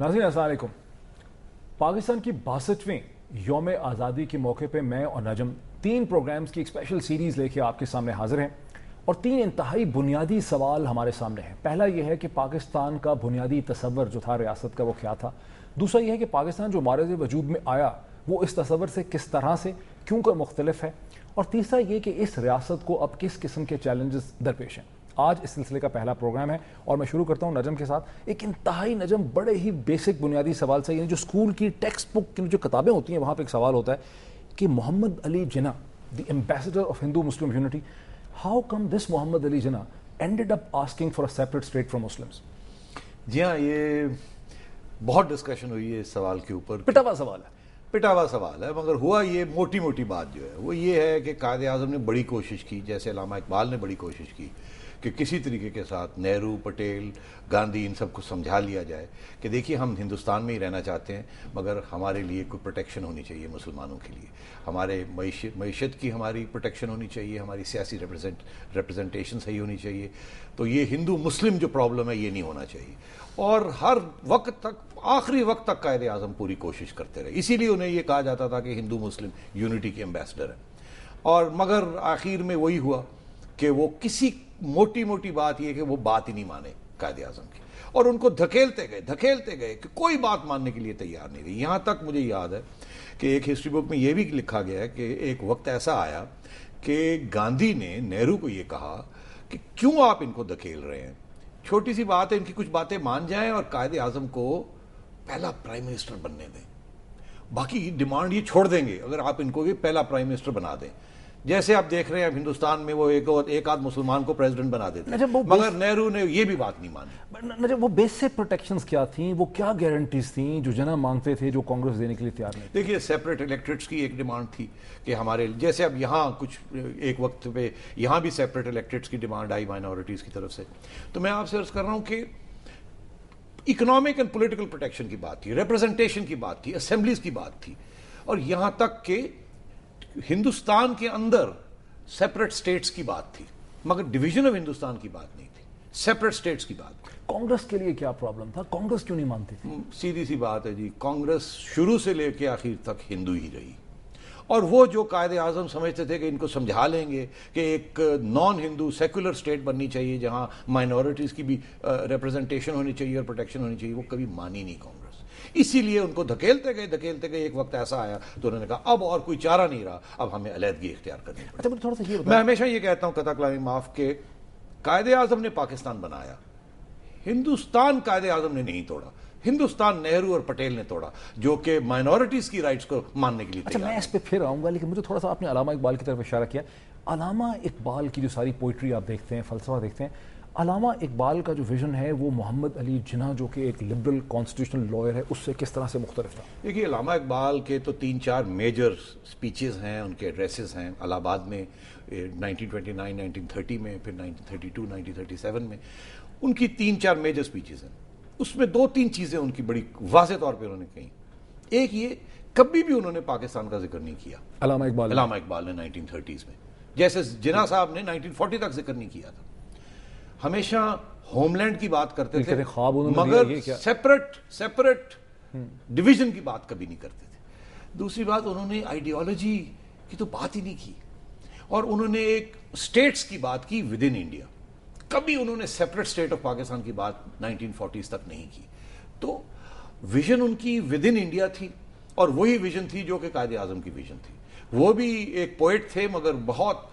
नाज़रीन अस्सलाम वालेकुम। पाकिस्तान की 62वें यौम आज़ादी के मौके पे मैं और नजम 3 प्रोग्राम्स की एक स्पेशल सीरीज़ लेके आपके सामने हाजिर हैं और 3 इंतहाई बुनियादी सवाल हमारे सामने हैं। पहला यह है कि पाकिस्तान का बुनियादी तसव्वुर जो था रियासत का वो क्या था। दूसरा यह है कि पाकिस्तान जो मारज़ वजूद में आया वो इस तसव्वुर से किस तरह से क्यों कर मुख्तलिफ है। और तीसरा ये कि इस रियासत को अब किस किस्म के चैलेंजेस दरपेश हैं। आज इस सिलसिले का पहला प्रोग्राम है और मैं शुरू करता हूँ नजम के साथ। एक इंतहाई नजम बड़े ही बेसिक बुनियादी सवाल से, यानी जो स्कूल की टेक्स्ट बुक की जो किताबें होती हैं वहाँ पे एक सवाल होता है कि Mohammad Ali Jinnah, the ambassador of Hindu Muslim unity, how come this Mohammad Ali Jinnah ended up asking for a separate state from Muslims. जी हाँ, ये बहुत डिस्कशन हुई है इस सवाल के ऊपर। पिटावा सवाल है, मगर हुआ ये मोटी मोटी बात जो है वो ये है कि कायदे आज़म ने बड़ी कोशिश की, जैसे अल्लामा इकबाल ने बड़ी कोशिश की कि किसी तरीके के साथ नेहरू, पटेल, गांधी इन सबको समझा लिया जाए कि देखिए हम हिंदुस्तान में ही रहना चाहते हैं, मगर हमारे लिए कोई प्रोटेक्शन होनी चाहिए मुसलमानों के लिए, हमारे मईशत की हमारी प्रोटेक्शन होनी चाहिए, हमारी सियासी रिप्रेजेंटेशन सही होनी चाहिए। तो ये हिंदू मुस्लिम जो प्रॉब्लम है ये नहीं होना चाहिए। और हर वक्त तक, आखिरी वक्त तक कायदे आज़म पूरी कोशिश करते रहे। इसीलिए उन्हें ये कहा जाता था कि हिंदू मुस्लिम यूनिटी के एम्बेसडर हैं। और मगर आखिर में वही हुआ कि वो किसी मोटी मोटी बात ये कि वो बात ही नहीं माने कायदे आज़म की, और उनको धकेलते गए कि कोई बात मानने के लिए तैयार नहीं रही। यहाँ तक मुझे याद है कि एक हिस्ट्री बुक में ये भी लिखा गया है कि एक वक्त ऐसा आया कि गांधी ने नेहरू को ये कहा कि क्यों आप इनको धकेल रहे हैं, छोटी सी बात है, इनकी कुछ बातें मान जाएं और कायदे आज़म को पहला प्राइम मिनिस्टर बनने दें, बाकी डिमांड ये छोड़ देंगे अगर आप इनको ये पहला प्राइम मिनिस्टर बना दें। जैसे आप देख रहे हैं हिंदुस्तान में वो एक आध मुसलमान को प्रेसिडेंट बना देते हैं, मगर नेहरू ने ये भी बात नहीं मानी। वो बेसिक प्रोटेक्शंस क्या थी, वो क्या गारंटीज थी जो जिन्ना मांगते थे, जो कांग्रेस देने के लिए तैयार नहीं? देखिए, सेपरेट इलेक्टरेट्स की एक डिमांड थी कि हमारे, जैसे अब यहाँ कुछ एक वक्त पे यहाँ भी सेपरेट इलेक्टरेट्स की डिमांड आई माइनॉरिटीज की तरफ से। तो मैं आपसे अर्ज कर रहा हूँ कि इकोनॉमिक एंड पॉलिटिकल प्रोटेक्शन की बात थी, रिप्रेजेंटेशन की बात थी, असेंबलीज की बात थी, और यहाँ तक कि हिंदुस्तान के अंदर सेपरेट स्टेट्स की बात थी, मगर डिवीजन ऑफ हिंदुस्तान की बात नहीं थी, सेपरेट स्टेट्स की बात थी। कांग्रेस के लिए क्या प्रॉब्लम था? कांग्रेस क्यों नहीं मानती थी? सीधी सी बात है जी, कांग्रेस शुरू से लेकर आखिर तक हिंदू ही रही, और वो जो कायदे आज़म समझते थे कि इनको समझा लेंगे कि एक नॉन हिंदू सेकुलर स्टेट बननी चाहिए जहां माइनॉरिटीज की भी रिप्रेजेंटेशन होनी चाहिए और प्रोटेक्शन होनी चाहिए, वो कभी मानी नहीं कांग्रेस। इसीलिए उनको धकेलते गए, एक वक्त ऐसा आया तो उन्होंने कहा अब और कोई चारा नहीं रहा, अब हमें अलहदगी इख्तियार करनी पड़ेगी। अच्छा, थोड़ा सा ये मैं हमेशा ये कहता हूं, कथा कलामी माफ, के कायदे आज़म ने पाकिस्तान बनाया, हिंदुस्तान कायदे आज़म ने नहीं तोड़ा, हिंदुस्तान नेहरू और पटेल ने तोड़ा, जो कि माइनॉरिटीज की राइट्स को मानने के लिए। अच्छा, मैं इस पे फिर आऊंगा, लेकिन मुझे थोड़ा सा आपने अलामा इकबाल की तरफ इशारा किया। अलामा इकबाल की जो सारी पोइट्री आप देखते हैं, फलसफा देखते हैं, अलामा इकबाल का जो विजन है वो मोहम्मद अली जिन्ना जो कि एक लिबरल कॉन्स्टिट्यूशनल लॉयर है उससे किस तरह से मुख्तलिफ था? देखिए, अलामा इकबाल के तो 3-4 मेजर स्पीचेस हैं, उनके एड्रेसेस हैं इलाहाबाद में 1929, 1930 में, फिर 1932, 1937 में, उनकी 3-4 मेजर स्पीचेस हैं। उसमें 2-3 चीज़ें उनकी बड़ी वाज़ेह तौर पर उन्होंने कही। एक ये, कभी भी उन्होंने पाकिस्तान का जिक्र नहीं किया अलामा इकबाल ने 1930s में, जैसे जिन्ना साहब ने 1940 तक जिक्र नहीं किया था। हमेशा होमलैंड की बात करते थे, मगर सेपरेट डिवीजन की बात कभी नहीं करते थे। दूसरी बात, उन्होंने आइडियोलॉजी की तो बात ही नहीं की, और उन्होंने एक स्टेट्स की बात की विद इन इंडिया, कभी उन्होंने सेपरेट स्टेट ऑफ पाकिस्तान की बात 1940s तक नहीं की। तो विजन उनकी विद इन इंडिया थी, और वही विजन थी जो कि कायदे आज़म की विजन थी। वो भी एक पोएट थे, मगर बहुत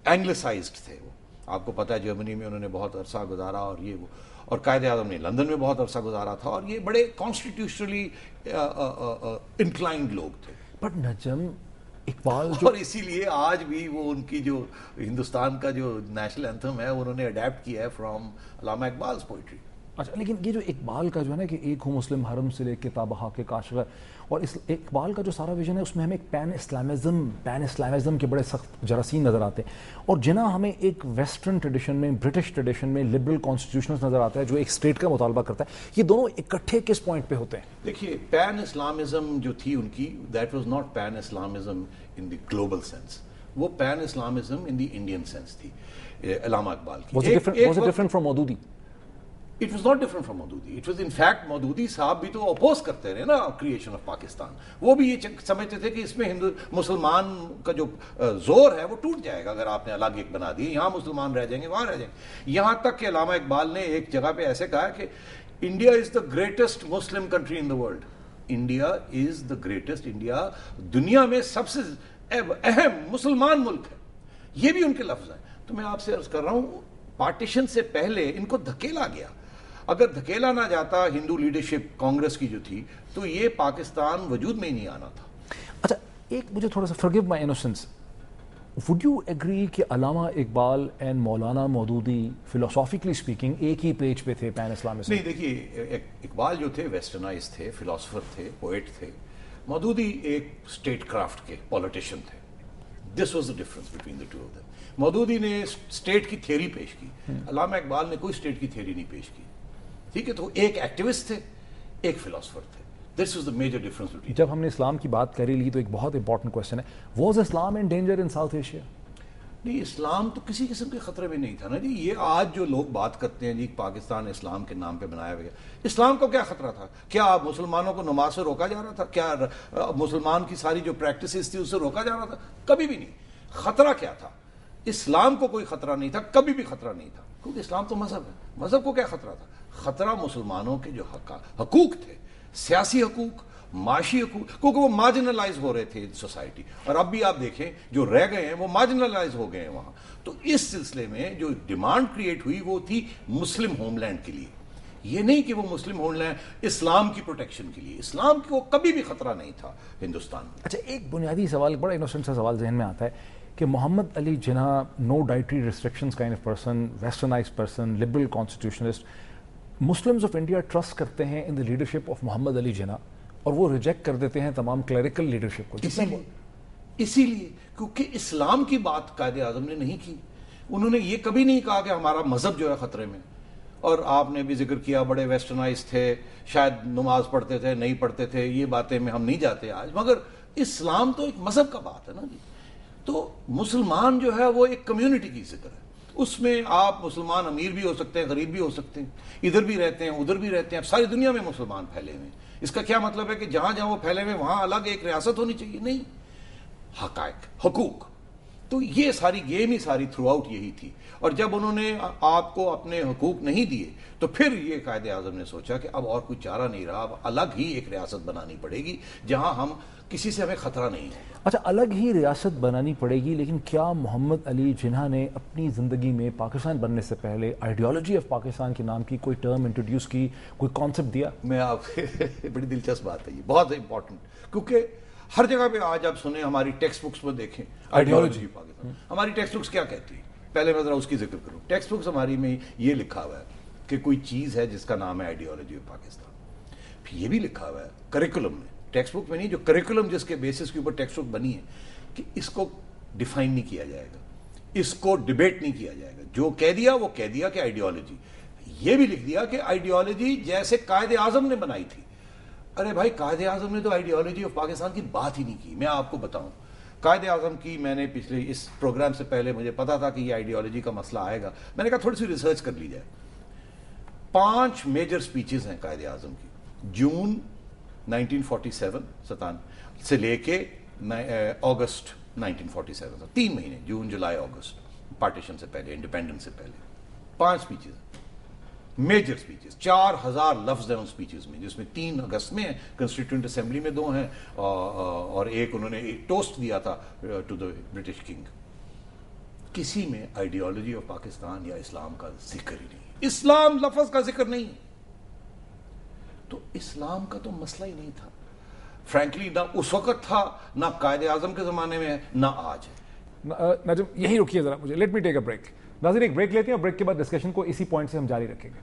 एंग्लिसाइज्ड थे। वो आपको पता है जर्मनी में उन्होंने बहुत अरसा गुजारा, और ये वो, और कायदे आज़म ने लंदन में बहुत अरसा गुजारा था, और ये बड़े कॉन्स्टिट्यूशनली इंक्लाइंड लोग थे। बट नजम इकबाल और इसीलिए आज भी वो उनकी जो हिंदुस्तान का जो नेशनल एंथम है उन्होंने अडेप्ट किया है फ्रॉम अल्लामा इकबाल्स पोइट्री। अच्छा, लेकिन ये जो इकबाल का जो है ना कि एक हो मुस्लिम हरम से लेके ताबहा के काशगर, और इस इकबाल का जो सारा विजन है उसमें हमें एक पैन इस्लामिज़म के बड़े सख्त जरासीम नज़र आते हैं, और जिन्ना हमें एक वेस्टर्न ट्रेडिशन में, ब्रिटिश ट्रेडिशन में लिबरल कॉन्स्टिट्यूशन नज़र आता है जो एक स्टेट का मुतालबा करता है। ये दोनों इकट्ठे किस पॉइंट पे होते हैं? देखिए, पैन इस्लामिज़म जो थी उनकी, that was not pan Islamism in the global sense, वो pan Islamism in the Indian sense थी अल्लामा इकबाल की। Was it different from Maududi? It was not different from Maududi. It was in fact Maududi साहब भी तो oppose करते रहे ना creation of Pakistan. वो भी ये समझते थे कि इसमें हिंदू मुसलमान का जो जोर है वो टूट जाएगा अगर आपने अलग एक बना दी. यहाँ मुसलमान रह जाएंगे, वहां रह जाएंगे. यहाँ तक कि अल्लामा इकबाल ने एक जगह पे ऐसे कहा कि India is the greatest Muslim country in the world. India is the greatest. India दुनिया में सबसे अहम मुसलमान मुल्क है. ये भी उनके लफ्ज हैं. तो मैं आपसे अर्ज कर रहा हूं, पार्टीशन से पहले इनको धकेला गया. अगर धकेला ना जाता हिंदू लीडरशिप कांग्रेस की जो थी, तो ये पाकिस्तान वजूद में ही नहीं आना था. अच्छा, एक मुझे थोड़ा सा forgive my innocence, would you agree कि Allama Iqbal and Maulana Maududi philosophically speaking एक ही पेज पे थे पैन इस्लामिज्म? नहीं, देखिए, इकबाल जो थे वेस्टर्नाइज थे, फिलोसोफर थे, पोएट थे. मौदूदी एक स्टेट क्राफ्ट के पॉलिटिशियन थे. This was the difference between the two of them. Maududi ने स्टेट की थ्योरी पेश की, अल्लामा इकबाल ने कोई स्टेट की थ्योरी नहीं पेश की. ठीक है, तो एक एक्टिविस्ट थे, एक फिलोसोफर थे. This is the major difference between. जब हमने इस्लाम की बात करी ली तो एक बहुत इंपॉर्टेंट क्वेश्चन है, was Islam in danger in south Asia? नहीं, इस्लाम तो किसी किस्म के खतरे में नहीं था ना जी. ये आज जो लोग बात करते हैं जी पाकिस्तान इस्लाम के नाम पे बनाया गया, इस्लाम को क्या खतरा था? क्या मुसलमानों को नमाज से रोका जा रहा था? क्या मुसलमान की सारी जो प्रैक्टिसेस थी उससे रोका जा रहा था? कभी भी नहीं. खतरा क्या था? इस्लाम को कोई खतरा नहीं था, कभी भी खतरा नहीं था, क्योंकि इस्लाम तो मजहब है. मजहब को क्या खतरा था? खतरा मुसलमानों के जो हकूक थे, सियासी हकूक, माशी हकूक, क्योंकि वो मार्जिनलाइज हो रहे थे इन सोसाइटी. और अब भी आप देखें जो रह गए हैं वो मार्जिनलाइज हो गए हैं वहां. तो इस सिलसिले में जो डिमांड क्रिएट हुई वो थी मुस्लिम होमलैंड के लिए. ये नहीं कि वो मुस्लिम होमलैंड इस्लाम की प्रोटेक्शन के लिए. इस्लाम को कभी भी खतरा नहीं था हिंदुस्तान में. अच्छा, एक बुनियादी सवाल, बड़ा इनोसेंट सा सवाल जहन में आता है कि Mohammad Ali Jinnah, no dietary restrictions kind of person, westernised person, liberal constitutionalist, Muslims of India trust करते हैं in the leadership of Mohammad Ali Jinnah और वो रिजेक्ट कर देते हैं तमाम क्लरिकल लीडरशिप को. इसीलिए क्योंकि इस्लाम की बात कायदे आजम ने नहीं की. उन्होंने ये कभी नहीं कहा कि हमारा मजहब जो है खतरे में. और आपने भी जिक्र किया बड़े वेस्टर्नाइज थे, शायद नमाज पढ़ते थे, नहीं पढ़ते थे, ये बातें में हम नहीं जाते आज, मगर इस्लाम तो एक मजहब का बात है ना जी. तो मुसलमान जो है वो एक कम्युनिटी की जिक्र है. उसमें आप मुसलमान अमीर भी हो सकते हैं, गरीब भी हो सकते हैं, इधर भी रहते हैं, उधर भी रहते हैं. अब सारी दुनिया में मुसलमान फैले हुए हैं. इसका क्या मतलब है कि जहां जहां वो फैले हुए वहां अलग एक रियासत होनी चाहिए? नहीं. हकायक, हकूक. तो ये सारी गेम ही सारी थ्रू आउट यही थी. और जब उन्होंने आपको अपने हकूक नहीं दिए तो फिर ये कायदे आजम ने सोचा कि अब और कोई चारा नहीं रहा, अब अलग ही एक रियासत बनानी पड़ेगी जहां हम किसी से हमें खतरा नहीं होगा. अच्छा, अलग ही रियासत बनानी पड़ेगी, लेकिन क्या मोहम्मद अली जिन्ना ने अपनी ज़िंदगी में पाकिस्तान बनने से पहले आइडियोलॉजी ऑफ पाकिस्तान के नाम की कोई टर्म इंट्रोड्यूस की, कोई कॉन्सेप्ट दिया? मैं आपसे बड़ी दिलचस्प बात है ये, बहुत इंपॉर्टेंट, क्योंकि हर जगह पे आज आप सुने, हमारी टेक्स्ट बुक्स में देखें आइडियोलॉजी पाकिस्तान. हमारी टेक्स्ट बुक्स क्या कहती है? पहले मैं जरा उसकी जिक्र करूं. टेक्स्ट बुक्स हमारी में ये लिखा हुआ है कि कोई चीज़ है जिसका नाम है आइडियोलॉजी ऑफ पाकिस्तान. फिर ये भी लिखा हुआ है करिकुलम में, टेक्स्ट बुक में नहीं, जो करिकुलम जिसके बेसिस के ऊपर टेक्स्ट बुक बनी है, कि इसको डिफाइन नहीं किया जाएगा, इसको डिबेट नहीं किया जाएगा. जो कह दिया वो कह दिया कि आइडियोलॉजी. ये भी लिख दिया कि आइडियोलॉजी जैसे कायदे आजम ने बनाई थी. अरे भाई, कायदे आजम ने तो आइडियोलॉजी ऑफ पाकिस्तान की बात ही नहीं की. मैं आपको बताऊं, कायदे आजम की मैंने पिछले इस प्रोग्राम से पहले मुझे पता था कि ये आइडियोलॉजी का मसला आएगा. मैंने कहा थोड़ी सी रिसर्च कर ली जाए. 5 मेजर स्पीचेस हैं कायदे आजम की. जून 1947 से लेके अगस्त 1947 तक, 3 महीने, जून, जुलाई, अगस्त, पार्टीशन से पहले, इंडिपेंडेंस से पहले 5 स्पीचेस, मेजर स्पीचेस. 4000 लफ्ज हैं उन स्पीचेस में, जिसमें 3 अगस्त में है, कंस्टिट्यूएंट असेंबली में 2 हैं, और एक उन्होंने एक टोस्ट दिया था टू द ब्रिटिश किंग. किसी में आइडियोलॉजी ऑफ पाकिस्तान या इस्लाम का जिक्र ही नहीं. इस्लाम लफ्ज का जिक्र नहीं. तो इस्लाम का तो मसला ही नहीं था. फ्रैंकली ना उस वक्त था, ना कायदे आजम के जमाने में है, ना आज है. नाजिम, यही रुकिए जरा, मुझे let me take a break. नाज़रीन, एक ब्रेक लेते हैं और ब्रेक के बाद डिस्कशन को इसी पॉइंट से हम जारी रखेंगे.